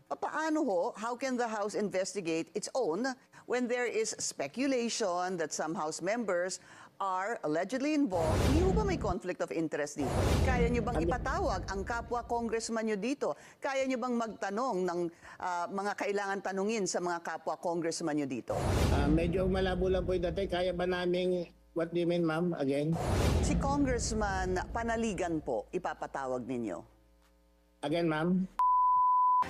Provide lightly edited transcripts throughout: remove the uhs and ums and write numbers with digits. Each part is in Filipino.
Paano ho, how can the House investigate its own when there is speculation that some House members are allegedly involved? Hindi ho ba may conflict of interest dito? Kaya nyo bang ipatawag ang kapwa congressman nyo dito? Kaya nyo bang magtanong ng mga kailangan tanungin sa mga kapwa congressman nyo dito? Medyo malabo lang po yung dati. Kaya ba naming, what do you mean, ma'am, again? Si Congressman Panaligan po, ipapatawag ninyo. Again, ma'am?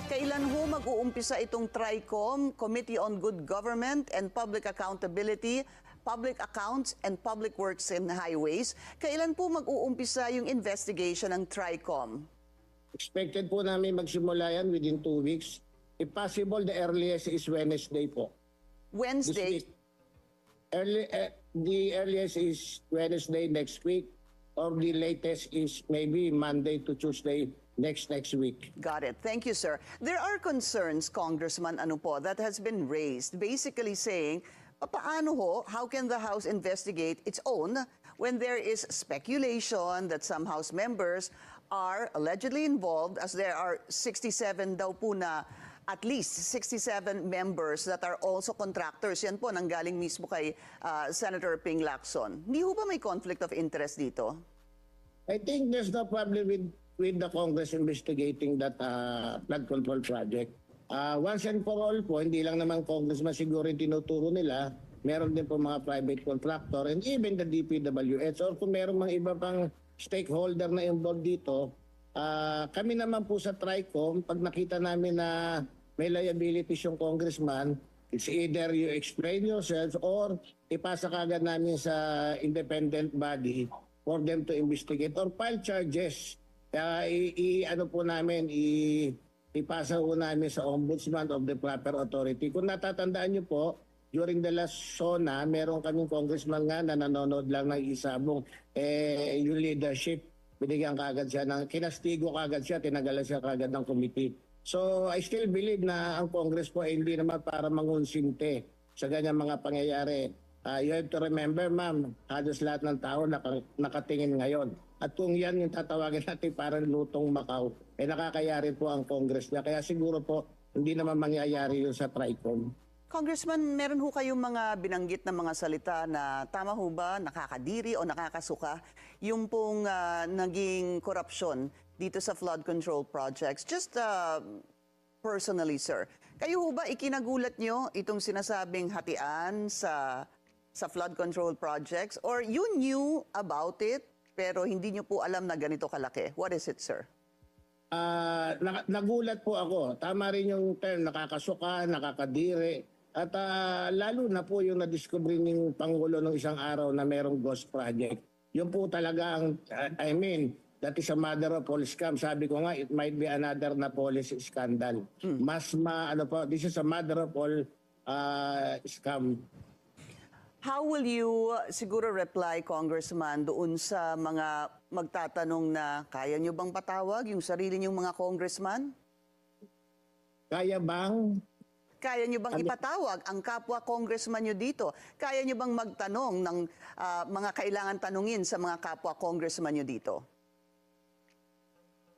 Kailan ho mag-uumpisa itong TRICOM, Committee on Good Government and Public Accountability, Public Accounts and Public Works and Highways? Kailan po mag-uumpisa yung investigation ng TRICOM? Expected po namin magsimula yan within 2 weeks. If possible, the earliest is Wednesday po. Wednesday? The earliest is Wednesday next week, or the latest is maybe Monday to Tuesday next week. Got it. Thank you, sir. There are concerns, Congressman, that has been raised, basically saying, paano ho, how can the House investigate its own when there is speculation that some House members are allegedly involved, as there are 67 daw po na, at least 67 members that are also contractors. Yan po, nanggaling mismo kay Senator Ping Lacson. Hindi ho ba may conflict of interest dito? I think there's no problem with the Congress investigating that flood control project. Once and for all po, hindi lang naman congressman siguro yung tinuturo nila, meron din po mga private contractor and even the DPWH, or kung meron mga iba pang stakeholder na involved dito, kami naman po sa TRICOM, pag nakita namin na may liabilities yung congressman, it's either you explain yourself or ipasa kagad namin sa independent body for them to investigate or file charges. Ano po namin, ipasa po namin sa ombudsman of the proper authority. Kung natatandaan nyo po, during the last SONA, meron kaming congressman nga na nanonood lang ng isabong. Yung leadership, binigyan kagad siya, kinastigo kagad siya, tinagalan siya kagad ng committee. So I still believe na ang Congress po ay hindi naman para mangonsinte sa ganyang mga pangyayari. You have to remember, ma'am, halos lahat ng tao nakatingin ngayon. At kung yan yung tatawagin natin parang lutong Macau, nakakayari po ang Congress niya. Kaya siguro po, hindi naman mangyayari yun sa TRICOM. Congressman, meron ho kayong mga binanggit na mga salita na tama ho ba, nakakadiri o nakakasuka yung pong naging korupsyon dito sa flood control projects? Just personally, sir, kayo ho ba ikinagulat nyo itong sinasabing hatian sa flood control projects, or you knew about it pero hindi nyo po alam na ganito kalaki? What is it, sir? Nagulat po ako. Tama rin yung term, nakakasuka, nakakadiri. At lalo na po yung na-discover ng Pangulo ng isang araw na merong ghost project. Yun po talaga ang, that is a mother of all scam. Sabi ko nga, it might be another na policy scandal. This is a mother of all scam. How will you siguro reply, Congressman, doon sa mga magtatanong na kaya nyo bang patawag yung sarili nyong mga congressman? Kaya bang? Kaya nyo bang ipatawag ang kapwa congressman nyo dito? Kaya nyo bang magtanong ng mga kailangan tanungin sa mga kapwa congressman nyo dito?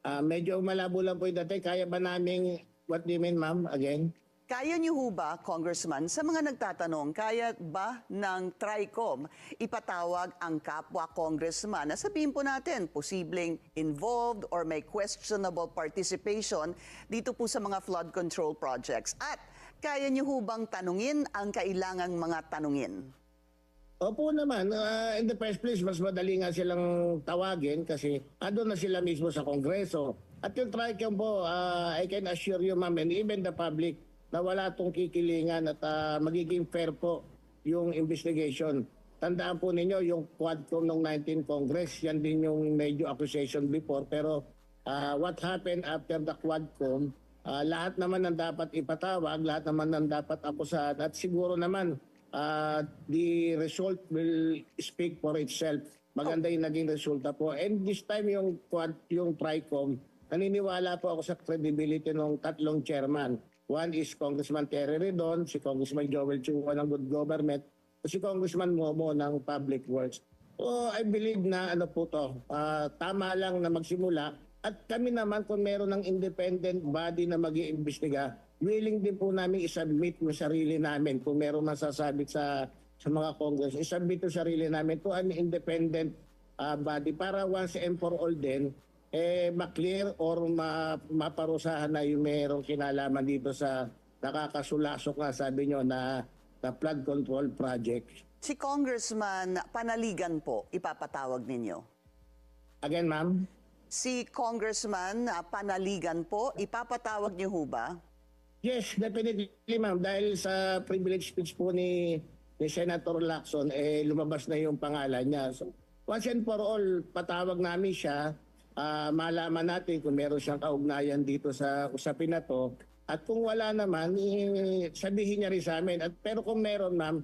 Medyo malabo lang po yung dati. Kaya ba naming, what do you mean, ma'am, again? Kaya niyo ho ba, Congressman, sa mga nagtatanong, kaya ba ng TRICOM ipatawag ang kapwa congressman na sabihin po natin, posibleng involved or may questionable participation dito po sa mga flood control projects? At kaya niyo ho bang tanungin ang kailangang mga tanungin? Opo naman. In the first place, mas madali nga silang tawagin kasi ando na sila mismo sa Kongreso. At yung TRICOM po, I can assure you, ma'am, and even the public, na wala itong kikilingan at magiging fair po yung investigation. Tandaan po ninyo, yung Quadcom ng 19 Congress, yan din yung medyo accusation before. Pero what happened after the Quadcom, lahat naman ang dapat ipatawag, lahat naman ang dapat akusahan. At siguro naman, the result will speak for itself. Maganda yung naging resulta po. And this time yung TRICOM, naniniwala po ako sa credibility ng tatlong chairman. One is Congressman Terry Redon, si Congressman Joel Chua ng Good Government, at si Congressman Momo ng Public Works. So I believe na tama lang na magsimula At kami naman, kung meron ng independent body na mag-iimbestiga, willing din po namin isubmit yung sarili namin. Kung meron masasabit sa mga Congress, isubmit yung sarili namin to an independent body para once and for all din, ma-clear or maparusahan na yung merong kinalaman dito sa nakakasulasok nga sabi nyo na flood control project. Si Congressman Panaligan po, ipapatawag ninyo. Again, ma'am? Si Congressman Panaligan po, ipapatawag niyo ho ba? Yes, definitely, ma'am. Dahil sa privilege speech po ni Senator Lacson, lumabas na yung pangalan niya. So, once and for all, patawag namin siya. Malaman natin kung meron siyang kaugnayan dito sa usapin na to. At kung wala naman, sabihin niya rin sa amin. Pero kung meron, ma'am,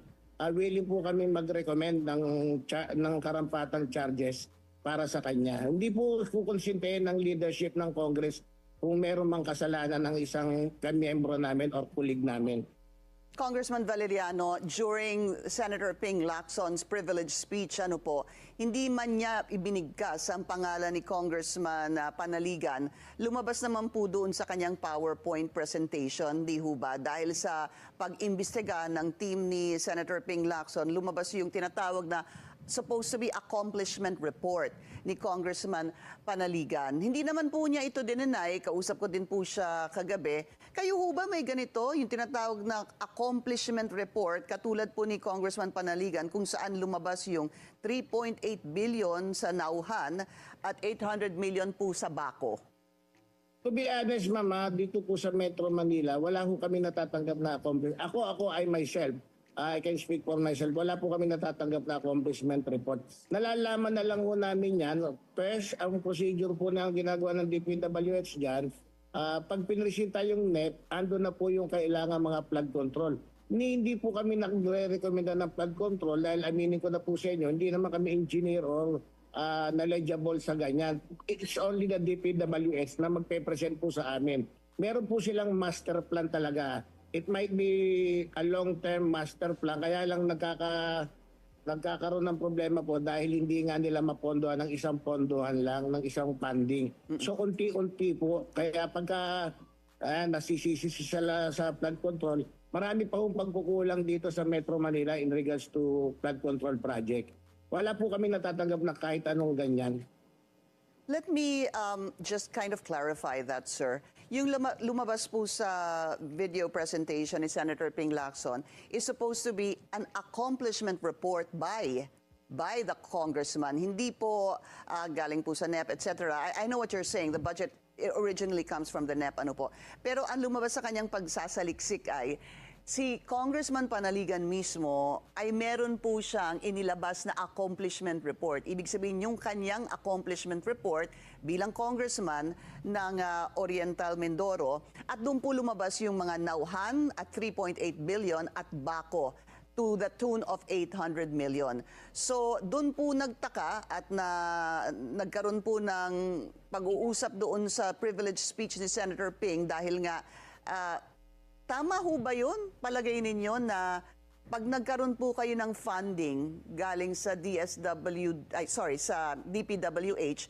willing po kami mag-recommend ng karampatang charges para sa kanya. Hindi po kukonsintihin ng leadership ng Congress kung meron mang kasalanan ng isang kamiyembro namin or kulig namin. Congressman Valeriano, during Senator Ping Lacson's privilege speech, hindi man niya ibinigkas ang pangalan ni Congressman Panaligan, lumabas naman po doon sa kanyang PowerPoint presentation, di ho ba? Dahil sa pag-imbestiga ng team ni Senator Ping Lacson, lumabas yung tinatawag na supposed to be accomplishment report ni Congressman Panaligan. Hindi naman po niya ito dinenay, kausap ko din po siya kagabi. Kayo ho ba may ganito, yung tinatawag na accomplishment report, katulad po ni Congressman Panaligan, kung saan lumabas yung 3.8 billion sa Nauhan at 800 million po sa Baco? To be honest, mama, dito po sa Metro Manila, wala ho kami natatanggap na accomplishment. Ako I myself, I can speak for myself. Wala po kami natatanggap na accomplishment report. Nalalaman na lang po namin yan. First, ang procedure po na ginagawa ng DPWH dyan, pag pinresita yung NEP, ando na po yung kailangan mga flood control. Hindi po kami nagre-recommenda ng flood control dahil aminin ko na po sa inyo, hindi naman kami engineer or knowledgeable sa ganyan. It's only the DPWH na magpe-present po sa amin. Meron po silang master plan talaga. It might be a long-term master plan, kaya lang nagkakaroon ng problema po dahil hindi nga nila mapondohan ng isang pondohan lang, ng isang funding. So unti-unti po, kaya pagka nasisisi sa flood control, marami pa pong pagkukulang dito sa Metro Manila in regards to flood control project. Wala po kami natatanggap na kahit anong ganyan. Let me just kind of clarify that, sir. Yung lumabas po sa video presentation ni Senator Ping Lacson is supposed to be an accomplishment report by the congressman. Hindi po galing po sa NEP, etc. I know what you're saying. The budget originally comes from the NEP, Pero ang lumabas sa kanyang pagsasaliksik ay si Congressman Panaligan mismo ay meron po siyang inilabas na accomplishment report. Ibig sabihin yung kanyang accomplishment report bilang congressman ng Oriental Mindoro at doon po lumabas yung mga Nauhan at 3.8 billion at Baco to the tune of 800 million. So doon po nagtaka at nagkaroon po ng pag-uusap doon sa privilege speech ni Senator Ping dahil nga tama ho ba yun? Palagay ninyo na pag nagkaroon po kayo ng funding galing sa sa DPWH,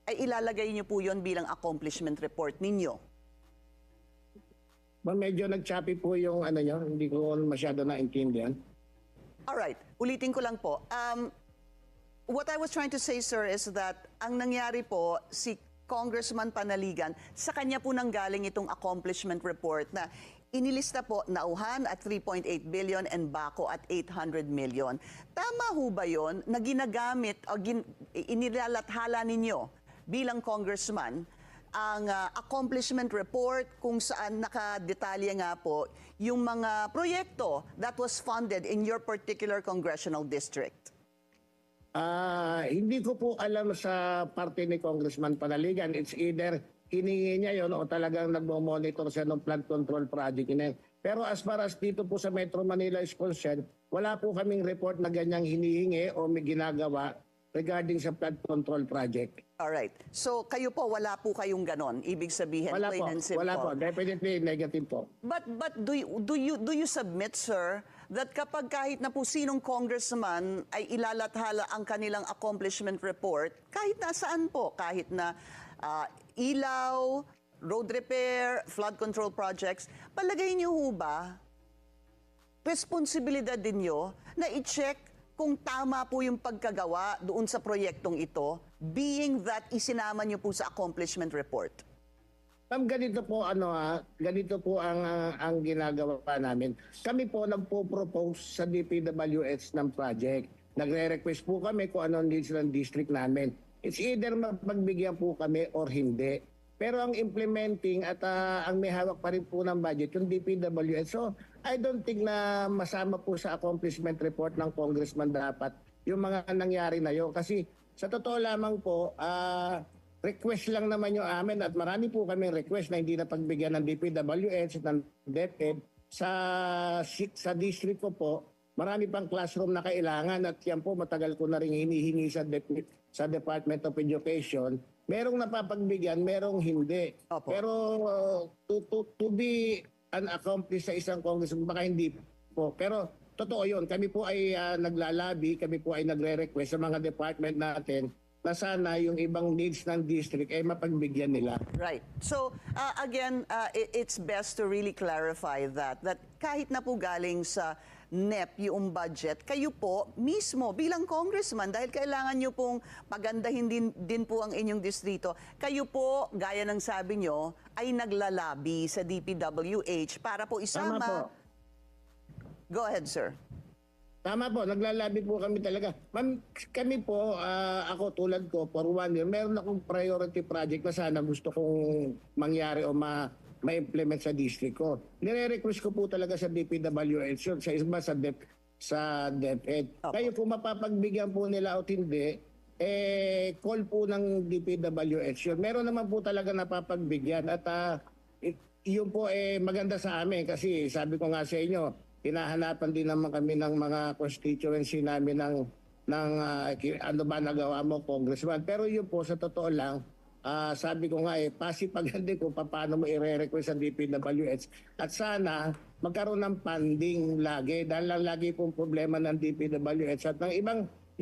ay ilalagay niyo po yun bilang accomplishment report ninyo? Medyo nag-choppy po yung nyo, hindi ko masyado naintindihan. Alright, ulitin ko lang po. What I was trying to say, sir, is that ang nangyari po, si Congressman Panaligan, sa kanya po nanggaling itong accomplishment report na inilista po Nauhan at 3.8 billion and Baco at 800 million. Tama ho ba yun na ginagamit o inilalathala ninyo bilang congressman ang accomplishment report kung saan nakadetalye nga po yung mga proyekto that was funded in your particular congressional district? Hindi ko po alam sa parte ni Congressman Panaligan. It's either hiningi niya yon o talagang nagmo-monitor siya ng flood control project na. Pero as far as dito po sa Metro Manila is concerned, wala po kaming report na ganyang hinihingi o may ginagawa regarding sa flood control project. Alright. So kayo po, wala po kayong ganon? Ibig sabihin, Wala plain po, and simple. wala po. Definitely negative po. But do you submit, sir, that kapag kahit na po sinong congressman ay ilalathala ang kanilang accomplishment report, kahit nasaan po, kahit na ilaw, road repair, flood control projects. Palagay niyo ho ba, responsibilidad din niyo na i-check kung tama po yung pagkagawa doon sa proyektong ito, being that isinama niyo po sa accomplishment report? Ma'am, ganito po ganito po ang ginagawa pa namin. Kami po nagpo-propose sa DPWH ng project. Nagre-request po kami kung ano ang needs ng district namin. It's either mapagbigyan po kami or hindi. Pero ang implementing at ang may hawak pa rin po ng budget, yung DPWH. So, I don't think na masama po sa accomplishment report ng congressman dapat yung mga nangyari na yun. Kasi sa totoo lamang po, request lang naman yung amin at marami po kaming request na hindi na pagbigyan ng DPWH, ng DepEd. Sa district ko po, marami pang classroom na kailangan at yan po matagal ko na rin hinihingi sa Department of Education. Merong napapagbigyan, merong hindi. Opo. Pero to be an accomplice sa isang congressman, baka hindi po. Pero totoo yun, kami po ay naglalabi, kami po ay nagre-request sa mga department natin na sana yung ibang needs ng district ay mapagbigyan nila. Right. So, again, it's best to really clarify that kahit na po galing sa NEP yung budget, kayo po mismo bilang congressman, dahil kailangan nyo pong pagandahin din po ang inyong distrito, kayo po, gaya ng sabi nyo, ay naglalabi sa DPWH para po isama. Tama po. Go ahead, sir. Tama po, naglalabi po kami talaga. Ma'am, kami po, ako tulad ko, for 1 year, meron akong priority project na sana gusto kong mangyari o ma-implement sa district ko. Nire-request ko po talaga sa DPWH yun, sa iba sa DepEd. Opo. Kayo kung mapapagbigyan po nila o hindi, call po ng DPWH yun. Meron naman po talaga napapagbigyan at yun po maganda sa amin kasi sabi ko nga sa inyo, hinahanapan din naman kami ng mga constituency namin ng ano ba nagawa mo, Congressman. Pero yun po, sa totoo lang, sabi ko nga pasipaganda ko paano mo i-request sa DPWH. At sana magkaroon ng funding lagi. Dahil lang lagi pong problema ng DPWH at ng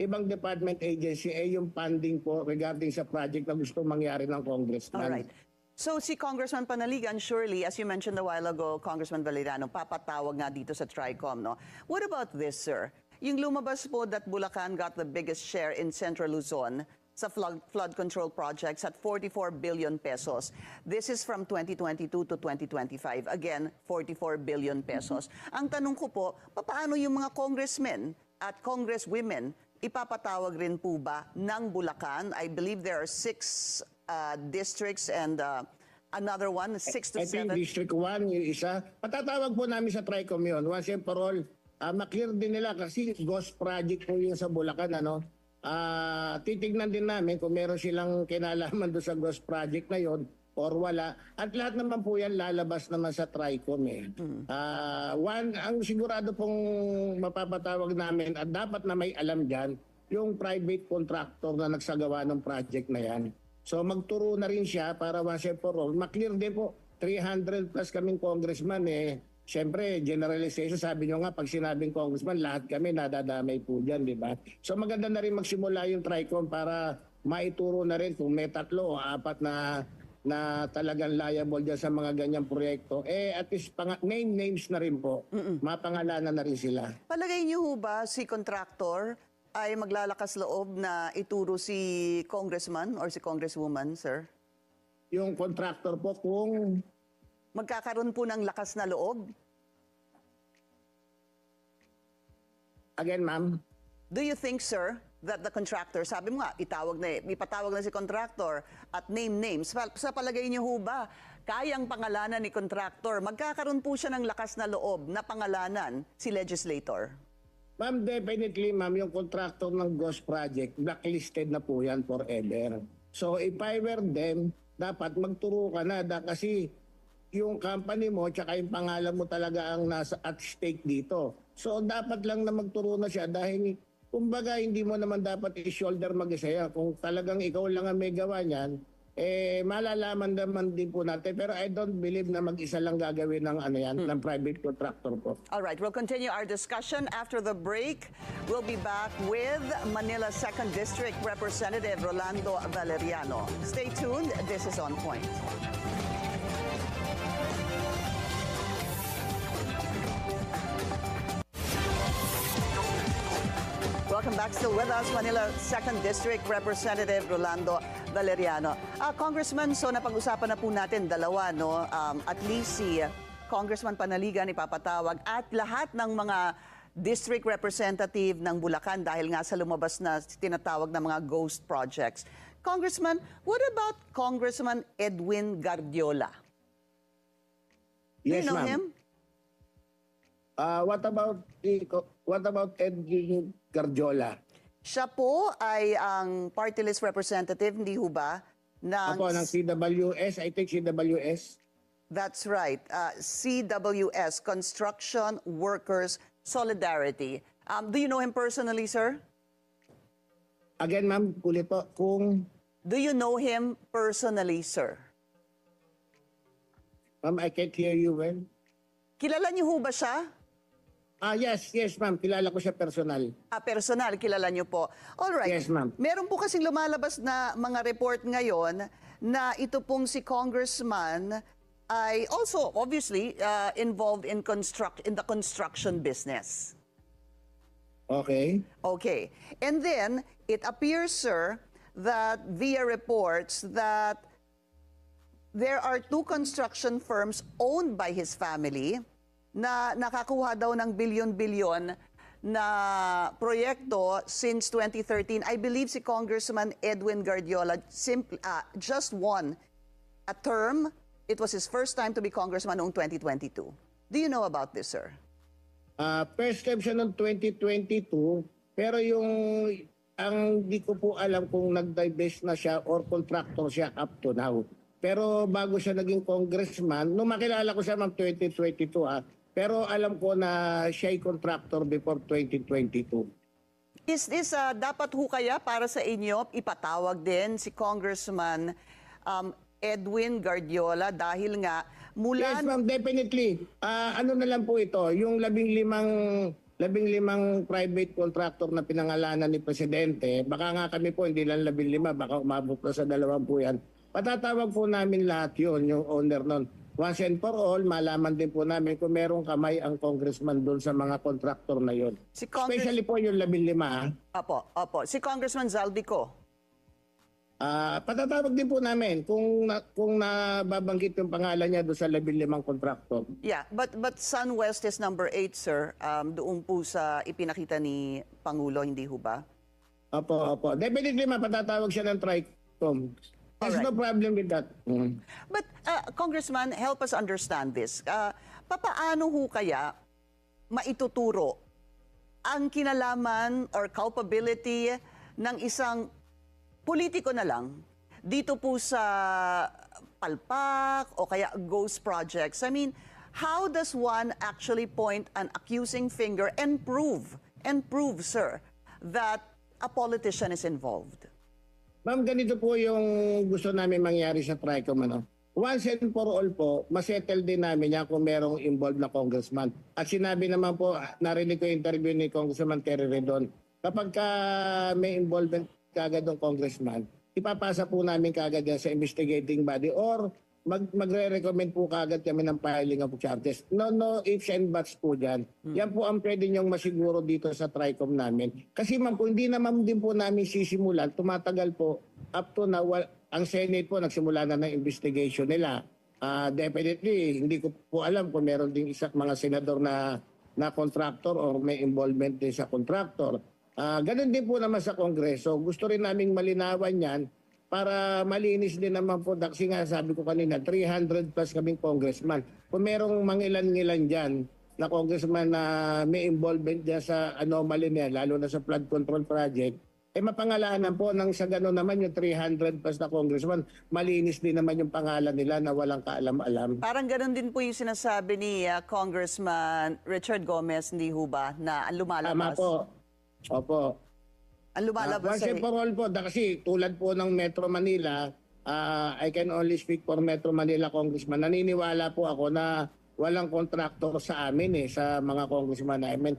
ibang department agency yung funding po regarding sa project na gusto mangyari ng Congressman. All right. So si Congressman Panaligan, surely, as you mentioned a while ago, Congressman Valeriano, papatawag nga dito sa TRICOM, no? What about this, sir? Yung lumabas po that Bulacan got the biggest share in Central Luzon sa flood control projects at 44 billion pesos. This is from 2022 to 2025. Again, 44 billion pesos. Ang tanong ko po, paano yung mga congressmen at congresswomen ipapatawag rin po ba ng Bulacan? I believe there are 6 districts and another one, 6 to 7. I think District 1 yung isa. Patatawag po namin sa TRICOM yun. Once and for all, maklear din nila kasi ghost project po yung sa Bulacan. Titignan din namin kung meron silang kinalaman doon sa ghost project na yon or wala. At lahat naman po yan lalabas naman sa TRICOM. Ang sigurado pong mapapatawag namin at dapat na may alam dyan, yung private contractor na nagsagawa ng project na yan. So magturo na rin siya para once and for all. Maklear din po, 300 plus kaming congressman Siyempre, generalization, sabi nyo nga, pag sinabing congressman, lahat kami nadadamay po dyan, di ba? So maganda na rin magsimula yung TRICOM para maituro na rin kung may 3 o 4 na talagang liable dyan sa mga ganyang proyekto. At least names na rin po. Mapangalanan na rin sila. Palagay niyo ho ba si contractor ay maglalakas loob na ituro si congressman or si congresswoman, sir? Yung contractor po kung Magkakaroon po ng lakas na loob? again, ma'am, Do you think, sir, that the contractor, sabi mo nga, ipatawag na si contractor at name names. Sa palagay niyo ho ba, kayang pangalanan ni contractor, magkakaroon po siya ng lakas na loob na pangalanan si legislator? ma'am, definitely, ma'am, yung contractor ng ghost project, blacklisted na po yan forever. So, if I were them, dapat magturo ka na kasi yung company mo tsaka yung pangalan mo talaga ang nasa at stake dito. So, dapat lang na magturo na siya dahil kumbaga hindi mo naman dapat i-shoulder mag-isa yan. Kung talagang ikaw lang ang may gawa niyan, malalaman naman din po natin. Pero I don't believe na mag-isa lang gagawin ng ano yan, ng private contractor po. All right, we'll continue our discussion after the break. We'll be back with Manila 2nd District Representative Rolando Valeriano. Stay tuned. This is On Point. Welcome back. Still with us, Manila 2nd District Representative Rolando Valeriano. Congressman, so napag-usapan na po natin dalawa, no? At least si Congressman Panaligan ipapatawag at lahat ng mga district representative ng Bulacan dahil nga sa lumabas na tinatawag na mga ghost projects. Congressman, what about Congressman Edwin Guardiola? Do Yes, you know ma'am. him? What about Edwin Guardiola? Siya po ay ang party list representative, hindi ho ba? Ng CWS, I think CWS. That's right. CWS, Construction Workers Solidarity. Do you know him personally, sir? Again, ma'am, ulit po, Do you know him personally, sir? ma'am, I can't hear you well. Kilala niyo ho ba siya? Yes, ma'am. Kilala ko siya personal. Personal, kilala niyo po. All right. Yes, ma'am. Meron po kasing lumalabas na mga report ngayon na ito pong si Congressman ay also obviously involved in the construction business. Okay. Okay. And then it appears, sir, that via reports that there are 2 construction firms owned by his family na nakakuha daw ng bilyon-bilyon na proyekto since 2013. I believe si Congressman Edwin Guardiola just won a term. It was his first time to be congressman noong 2022. Do you know about this, sir? First time siya noong 2022, pero ang di ko po alam kung nag-divest na siya or contractor siya up to now. Pero bago siya naging congressman, nung makilala ko siya ng 2022 pero alam ko na siya ay contractor before 2022. Is this dapat ho kaya para sa inyo ipatawag din si Congressman Edwin Guardiola dahil nga mula... Yes, ma'am, definitely. Ano na lang po ito, yung 15 private contractor na pinangalanan ni Presidente, baka nga kami po, hindi lang 15, baka umabot na sa 20 yan. Patatawag po namin lahat yun, yung owner nun. Once and for all, malaman din po namin kung merong kamay ang congressman doon sa mga contractor na yun. Especially po yung 15. Opo. Si Congressman Zaldico. Patatawag din po namin kung nababanggit yung pangalan niya doon sa 15 contractor. Yeah, but SunWest is number 8, sir. Doon po sa ipinakita ni Pangulo, hindi ho ba? Opo. Definitely mapatatawag siya ng TRICOM. There's no problem with that. But, Congressman, help us understand this. Papaano ho kaya maituturo ang kinalaman or culpability ng isang politiko na lang dito po sa palpak o kaya ghost projects? I mean, how does one actually point an accusing finger and prove, sir, that a politician is involved? Ma'am, ganito po yung gusto namin mangyari sa TRICOM. Once and for all po, masettle din namin yan kung merong involved na congressman. At sinabi naman po, narinig ko yung interview ni Congressman Terry Redon, kapag may involvement kagad ng congressman, ipapasa po namin kagad yan sa investigating body or magre-recommend po kagad kami ng filing of charges. No ifs and buts po dyan. Yan po ang pwede niyong masiguro dito sa TRICOM namin. Kasi ma'am, kung hindi naman din po namin sisimulan, tumatagal po up to now, ang Senate po nagsimula na ng investigation nila. Definitely, hindi ko po alam kung meron ding mga senador na contractor or may involvement din sa contractor. Ganun din po naman sa Kongreso. Gusto rin naming malinawan yan para malinis din naman po. Kasi nga sabi ko kanina, 300 plus kaming congressman. Kung merong mangilan-ngilan dyan na congressman na may involvement dyan sa anomaly niya, lalo na sa flood control project, mapangalanan po nang sa gano'n naman yung 300 plus na congressman, malinis din naman yung pangalan nila na walang kaalam-alam. Parang gano'n din po yung sinasabi ni Congressman Richard Gomez, hindi ho ba, na ang lumalabas? Tama po. Opo. Ang lumalabas Once and for all po, kasi tulad po ng Metro Manila, I can only speak for Metro Manila Congressman. Naniniwala po ako na walang kontraktor sa amin sa mga congressman namin.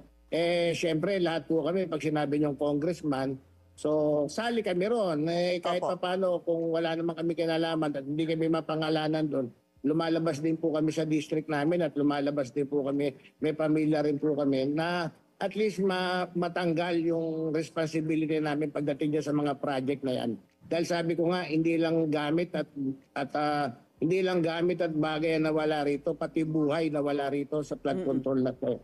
Siyempre, lahat po kami, pag sinabi niyong congressman, so sali kami ron. Kahit Opo. paano, kung wala naman kami kinalaman at hindi kami mapangalanan doon, lumalabas din po kami sa district namin at lumalabas din po kami, may pamilya rin po kami na at least matanggal yung responsibility namin pagdating dyan sa mga project na yan. Dahil sabi ko nga, hindi lang gamit at hindi lang gamit at bagay na wala rito, pati buhay na wala rito sa flood control na to.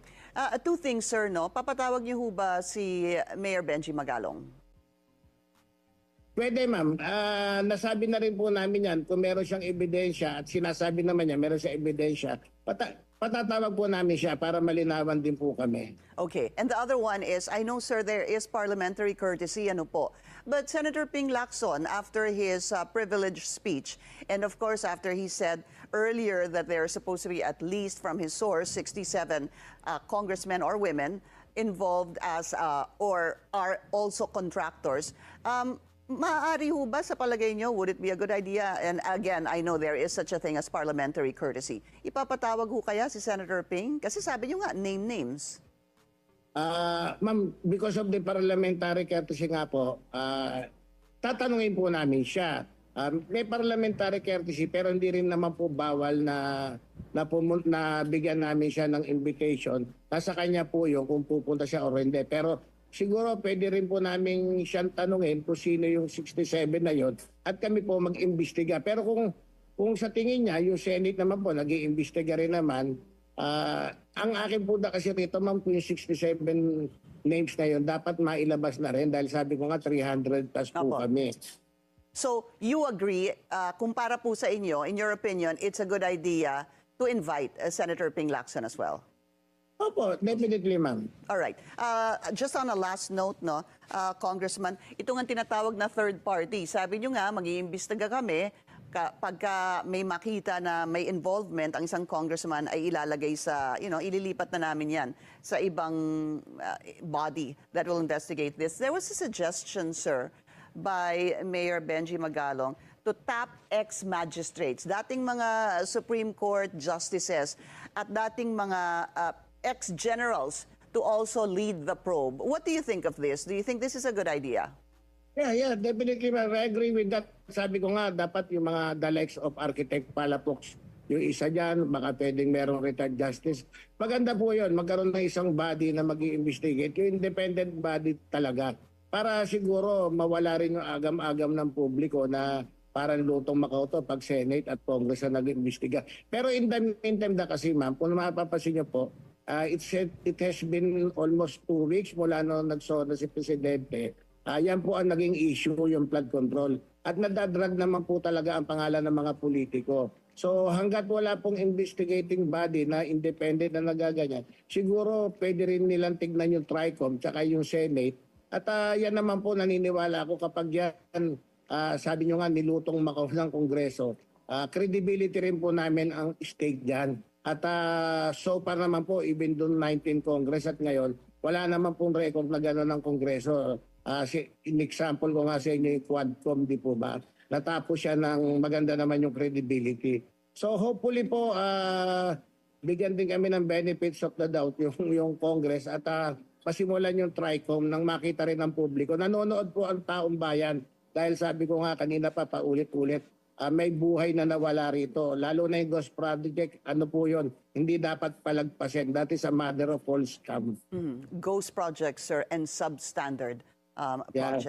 Two things, sir, no? Papatawag niyo ho ba si Mayor Benji Magalong? Pwede, ma'am. Nasabi na rin po namin yan kung meron siyang ebidensya at sinasabi naman niya meron siyang ebidensya, patatawag po namin siya para malinawan din po kami. Okay. And the other one is, I know, sir, there is parliamentary courtesy, ano po. But Senator Ping Lacson, after his privileged speech, and of course, after he said earlier that there are supposed to be at least, from his source, 67 congressmen or women involved as or are also contractors. Maaari ho ba sa palagay nyo, would it be a good idea? And again, I know there is such a thing as parliamentary courtesy. Ipapatawag ho kaya si Senator Ping? Kasi sabi nyo nga, name names. Ma'am, because of the parliamentary courtesy nga po, tatanungin po namin siya. May parliamentary courtesy pero hindi rin naman po bawal na bigyan namin siya ng invitation. Nasa kanya po yun kung pupunta siya o hindi. Pero siguro pwede rin po namin siyang tanungin kung sino yung 67 na yon at kami po mag-imbestiga. Pero kung sa tingin niya, yung Senate naman po, nag-iimbestiga rin naman, ang akin po na kasi rito, ma'am, yung 67 names na yun, dapat mailabas na rin dahil sabi ko nga 300 plus po Opo. kami. So, you agree, kung para po sa inyo, in your opinion, it's a good idea to invite Senator Ping Lacson as well? Opo, definitely, ma'am. All right. Just on a last note, no, Congressman, ito nga tinatawag na third party. Sabi nyo nga, mag-iimbestiga kami pagka may makita na may involvement ang isang congressman ay ilalagay sa, ililipat na namin yan sa ibang body that will investigate this. There was a suggestion, sir, by Mayor Benji Magalong to tap ex-magistrates, dating mga Supreme Court justices at dating mga ex-generals to also lead the probe. What do you think of this? Do you think this is a good idea? Yeah, definitely, ma'am. I agree with that. Sabi ko nga, dapat yung mga the likes of Architect Palafox, yung isa dyan, baka pwedeng merong retired justice. Maganda po yun, magkaroon ng isang body na mag-i-investigate, yung independent body talaga. Para siguro mawala rin yung agam-agam ng publiko na parang lutong makauto pag Senate at Congress na nag-imbestiga. Pero in the meantime na kasi, ma'am, kung mapapansin niyo po, it has been almost 2 weeks mula nung nagsona si Presidente. Yan po ang naging issue, yung flood control. At nadadrag naman po talaga ang pangalan ng mga politiko. So hanggat wala pong investigating body na independent na nagaganyan, siguro pwede rin nilang tignan yung TRICOM tsaka yung Senate. At yan naman po naniniwala ako kapag yan, sabi nyo nga, nilutong Macau ng Kongreso, credibility rin po namin ang stake dyan. At so far naman po, even doon 19 Congress at ngayon, wala naman pong record na gano'n ng Kongreso. In example ko nga sa inyo yung Quadcom, di po ba? Natapos siya ng maganda naman yung credibility. So hopefully po, bigyan din kami ng benefits of the doubt yung Congress at pasimulan yung TRICOM nang makita rin ng publiko. Nanonood po ang taong bayan dahil sabi ko nga kanina pa paulit-ulit, may buhay na nawala rito. Lalo na yung Ghost Project, ano po yun, hindi dapat palagpasin. That is a mother of all scam. Ghost projects, sir, and substandard projects.